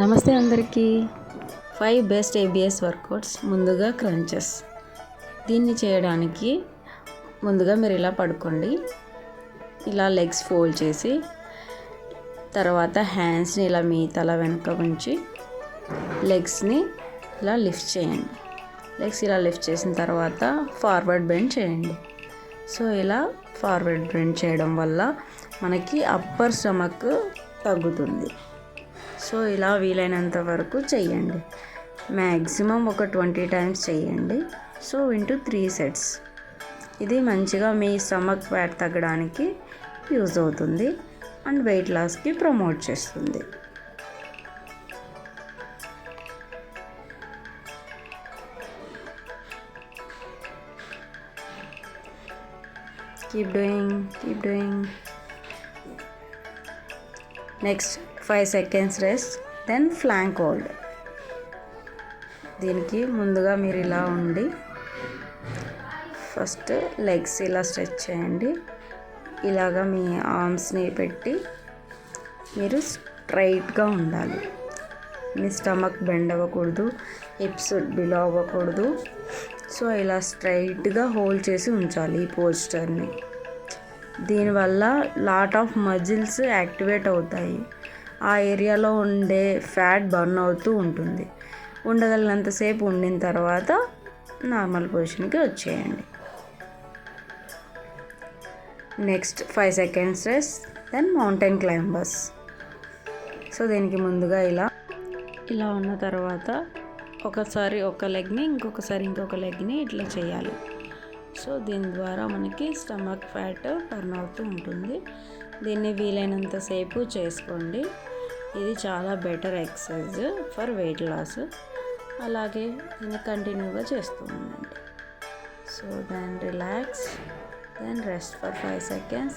నమస్తే అందరికీ. 5 best ABS workouts. ముందుగా క్రంచెస్. దీన్ని చేయడానికి ముందుగా మీరు ఇలా పడుకోండి. ఇలా లెగ్స్ ఫోల్డ్ చేసి తర్వాత హ్యాండ్స్ని ఇలా మీ తల వెనుక ఉంచి లెగ్స్ని ఇలా లిఫ్ట్ చేయండి. లెగ్స్ ఇలా లిఫ్ట్ చేసిన తర్వాత ఫార్వర్డ్ బెండ్ చేయండి. సో ఇలా ఫార్వర్డ్ బెండ్ చేయడం వల్ల మనకి అప్పర్ స్టమక్ తగ్గుతుంది. సో ఇలా వీలైనంత వరకు చెయ్యండి. మ్యాక్సిమం ఒక 20 టైమ్స్ చెయ్యండి. So into 3 sets. ఇది మంచిగా మీ స్టమక్ ఫ్యాట్ తగ్గడానికి యూజ్ అవుతుంది అండ్ వెయిట్ లాస్కి ప్రమోట్ చేస్తుంది. Keep doing. Next 5 seconds rest, then plank hold. దీనికి ముందుగా మీరు ఇలా ఉండి ఫస్ట్ లెగ్స్ ఇలా స్ట్రెచ్ చేయండి. ఇలాగా మీ ఆర్మ్స్ని పెట్టి మీరు స్ట్రైట్గా ఉండాలి. మీ స్టమక్ బెండ్ అవ్వకూడదు, హిప్స్ బిలో అవ్వకూడదు. సో ఇలా స్ట్రైట్గా హోల్డ్ చేసి ఉంచాలి ఈ పోస్చర్ని. దీనివల్ల లాట్ ఆఫ్ మజిల్స్ యాక్టివేట్ అవుతాయి. ఆ ఏరియాలో ఉండే ఫ్యాట్ బర్న్ అవుతూ ఉంటుంది. ఉండగలిగినంతసేపు ఉండిన తర్వాత నార్మల్ పొజిషన్కి వచ్చేయండి. Next 5 seconds rest, then mountain climbers. So దీనికి ముందుగా ఇలా ఉన్న తర్వాత ఒకసారి ఒక లెగ్ని ఇంకొక లెగ్ని ఇట్లా చేయాలి. సో దీని ద్వారా మనకి స్టమక్ ఫ్యాట్ బర్న్ అవుతూ ఉంటుంది. దీన్ని వీలైనంతసేపు చేసుకోండి. ఇది చాలా better exercise for weight loss. అలాగే దీన్ని కంటిన్యూగా చేస్తూ ఉండండి. So then relax, then rest for 5 seconds.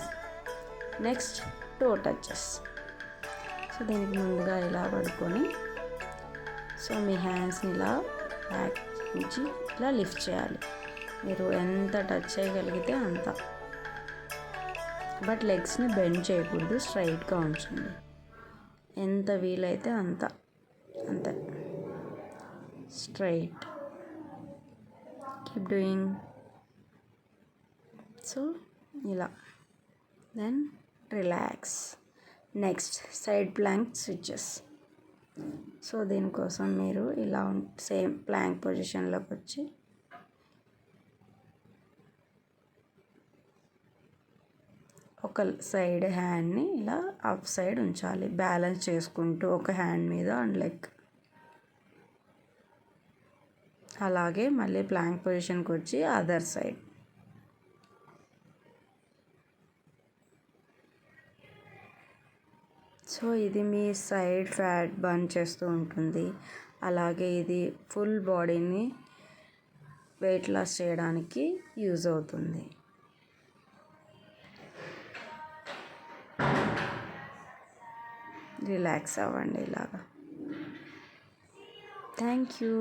Next toe touches. So దీనికి ముందుగా ఇలా పడుకొని సో మీ హ్యాండ్స్ని ఇలా బ్యాక్ నుంచి ఇలా లిఫ్ట్ చేయాలి. మీరు ఎంత టచ్ చేయగలిగితే అంత, బట్ లెగ్స్ని బెండ్ చేయకూడదు, స్ట్రైట్గా ఉంచండి. ఎంత వీలైతే అంతే స్ట్రైట్. Keep doing. సో ఇలా, then relax. Next side plank switches. So దీనికోసం మీరు ఇలా సేమ్ ప్లాంక్ పొజిషన్లోకి వచ్చి ఒక సైడ్ హ్యాండ్ని ఇలా అప్ సైడ్ ఉంచాలి, బ్యాలెన్స్ చేసుకుంటూ ఒక హ్యాండ్ మీద అండ్ లెగ్. అలాగే మళ్ళీ ప్లాంక్ పొజిషన్కి వచ్చి అదర్ సైడ్. సో ఇది మీ సైడ్ ఫ్యాట్ బర్న్ చేస్తూ ఉంటుంది. అలాగే ఇది ఫుల్ బాడీని వెయిట్ లాస్ చేయడానికి యూజ్ అవుతుంది. రిలాక్స్ అవ్వండి ఇలాగా. Thank you.